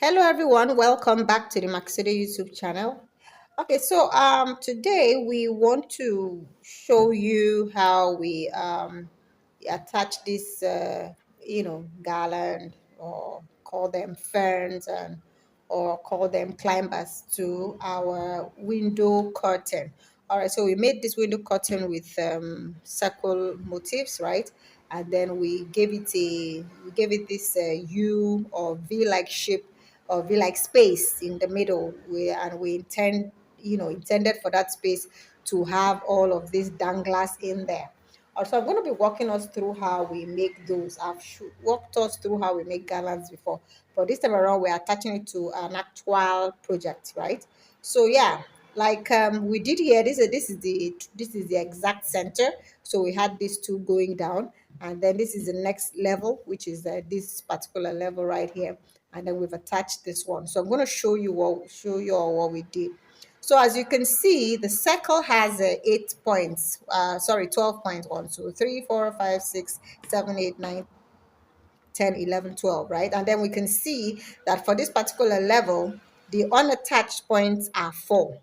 Hello everyone, welcome back to the Makisode YouTube channel. Okay, so today we want to show you how we attach this garland, or call them ferns, and or call them climbers, to our window curtain. All right, so we made this window curtain with circle motifs, right? And then we gave it this U or V-like shape, or V-like space in the middle. We intended for that space to have all of these danglers in there. Also, I'm going to be walking us through how we make those. Walked us through how we make garlands before, but this time around we're attaching it to an actual project, right? So yeah, like we did here. This is the exact center. So we had these two going down, and then this is the next level, which is this particular level right here, and then we've attached this one. So I'm going to show you all what we did. So as you can see, the circle has 8 points. Sorry, 12 points. 1, 2, 3, 4, 5, 6, 7, 8, 9, 10, 11, 12, right? And then we can see that for this particular level, the unattached points are 4.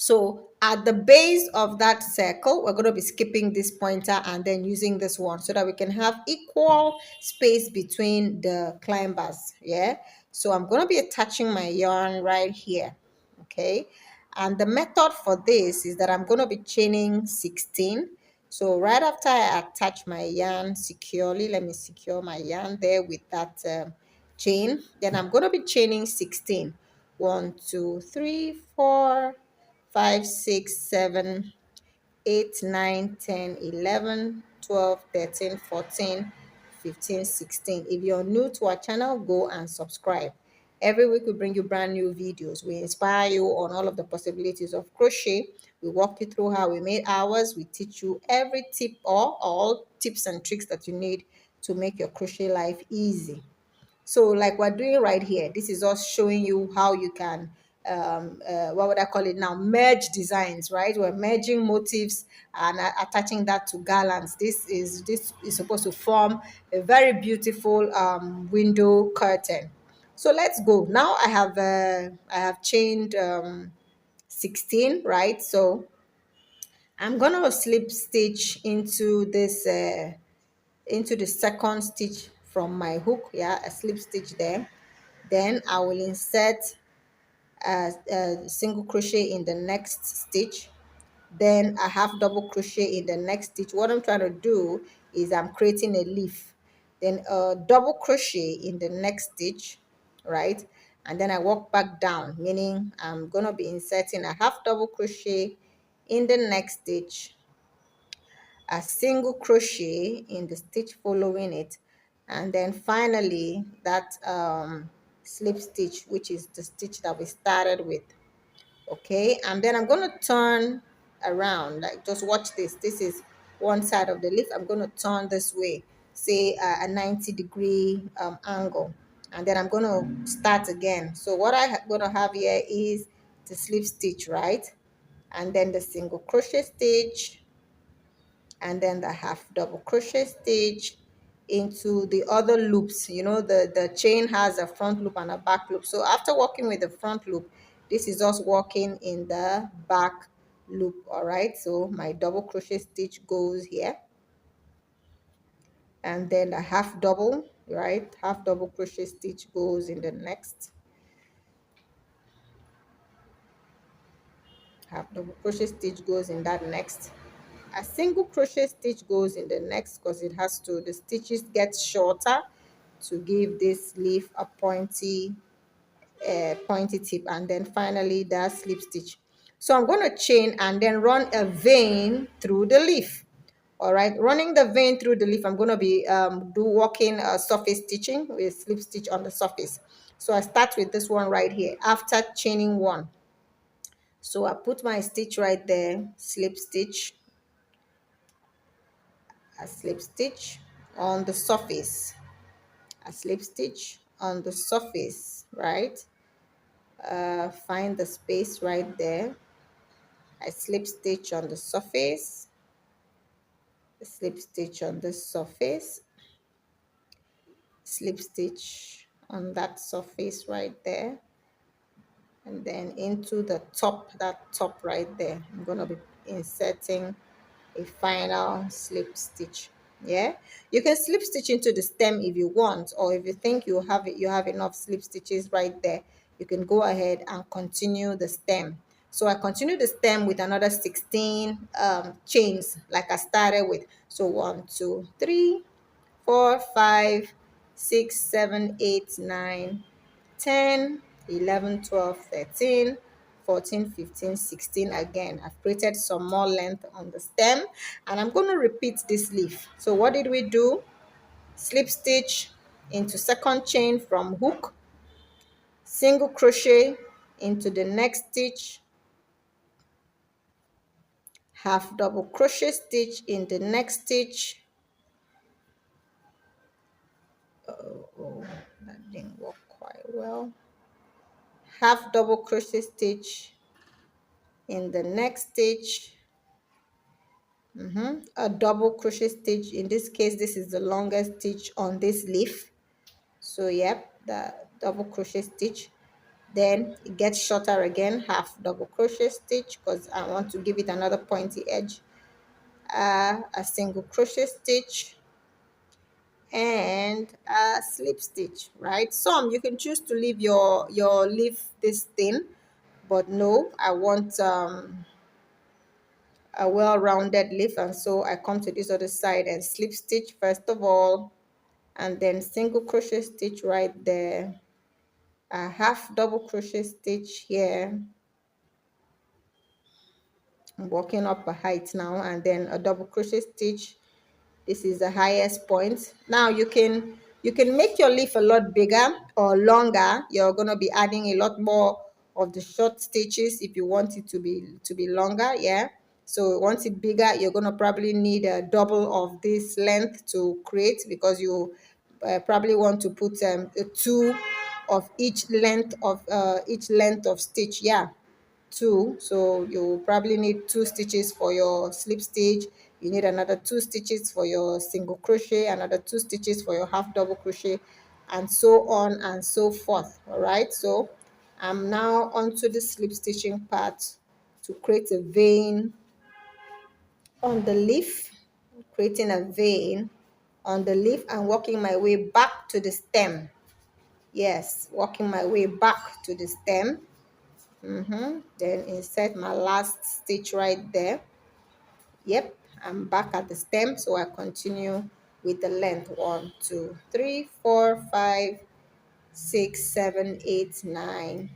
So at the base of that circle, we're going to be skipping this pointer and then using this one so that we can have equal space between the climbers. Yeah. So I'm going to be attaching my yarn right here. Okay. And the method for this is that I'm going to be chaining 16. So right after I attach my yarn securely, let me secure my yarn there with that chain. Then I'm going to be chaining 16. 1, 2, 3, 4, 5, 6, 7, 8, 9, 10, 11, 12, 13, 14, 15, 16. If you're new to our channel, go and subscribe. Every week we bring you brand new videos. We inspire you on all of the possibilities of crochet. We walk you through how we made ours. We teach you every tip or all tips and tricks that you need to make your crochet life easy. So like we're doing right here, this is us showing you how you can, what would I call it now? Merge designs, right? We're merging motifs and attaching that to garlands. This is supposed to form a very beautiful window curtain. So let's go. Now I have chained 16, right? So I'm gonna slip stitch into the second stitch from my hook. Yeah, a slip stitch there. Then I will insert a single crochet in the next stitch, then a half double crochet in the next stitch. What I'm trying to do is I'm creating a leaf, then a double crochet in the next stitch, right? And then I walk back down, meaning I'm gonna be inserting a half double crochet in the next stitch, a single crochet in the stitch following it, and then finally that slip stitch, which is the stitch that we started with. Okay, and then I'm going to turn around, like, just watch this is one side of the leaf. I'm going to turn this way, say a 90-degree angle, and then I'm going to start again. So what I'm going to have here is the slip stitch, right? And then the single crochet stitch, and then the half double crochet stitch into the other loops. The chain has a front loop and a back loop. So after working with the front loop, this is us working in the back loop. All right, so my double crochet stitch goes here, and then the half double, right, half double crochet stitch goes in the next, half double crochet stitch goes in that next, a single crochet stitch goes in the next, because the stitches get shorter to give this leaf a pointy tip, and then finally that slip stitch. So I'm going to chain and then run a vein through the leaf. All right, running the vein through the leaf, I'm going to be working surface stitching with slip stitch on the surface. So I start with this one right here after chaining one. So I put my stitch right there, slip stitch, a slip stitch on the surface, a slip stitch on the surface, right? Find the space right there. I slip stitch on the surface, slip stitch on the surface, slip stitch on that surface right there, and then into the top, that top right there, I'm going to be inserting a final slip stitch. Yeah, you can slip stitch into the stem if you want, or if you think you have enough slip stitches right there, you can go ahead and continue the stem. So I continue the stem with another 16 chains like I started with. So 1 2 3 4 5 6 7 8 9 10, 11, 12, 13, 14, 15, 16 again. I've created some more length on the stem, and I'm going to repeat this leaf. So what did we do? Slip stitch into second chain from hook, single crochet into the next stitch, half double crochet stitch in the next stitch. Oh, that didn't work quite well. Half double crochet stitch in the next stitch, a double crochet stitch. In this case, this is the longest stitch on this leaf, so yep, the double crochet stitch. Then it gets shorter again, half double crochet stitch, because I want to give it another pointy edge, a single crochet stitch, and a slip stitch. Right, some you can choose to leave your leaf this thin, but no, I want a well-rounded leaf, and so I come to this other side and slip stitch first of all, and then single crochet stitch right there, a half double crochet stitch here. I'm working up a height now, and then a double crochet stitch. This is the highest point. Now you can make your leaf a lot bigger or longer. You're going to be adding a lot more of the short stitches if you want it to be longer. Yeah, so once it's bigger, you're going to probably need a double of this length to create, because you probably want to put two of each length of stitch. Yeah, two. So you probably need 2 stitches for your slip stitch. You need another 2 stitches for your single crochet, another 2 stitches for your half double crochet, and so on and so forth. All right, so I'm now onto the slip stitching part to create a vein on the leaf, creating a vein on the leaf and working my way back to the stem. Yes, working my way back to the stem. Then insert my last stitch right there. Yep, I'm back at the stem, so I continue with the length 1 2 3 4 5 6 7 8 9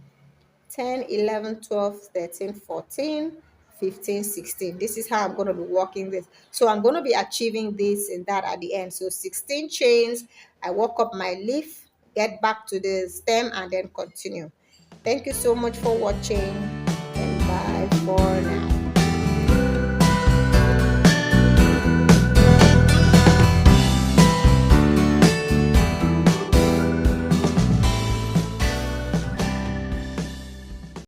10 11 12 13 14 15 16. This is how I'm going to be working this, so I'm going to be achieving this and that at the end. So 16 chains, I work up my leaf, get back to the stem, and then continue. Thank you so much for watching, and bye for now.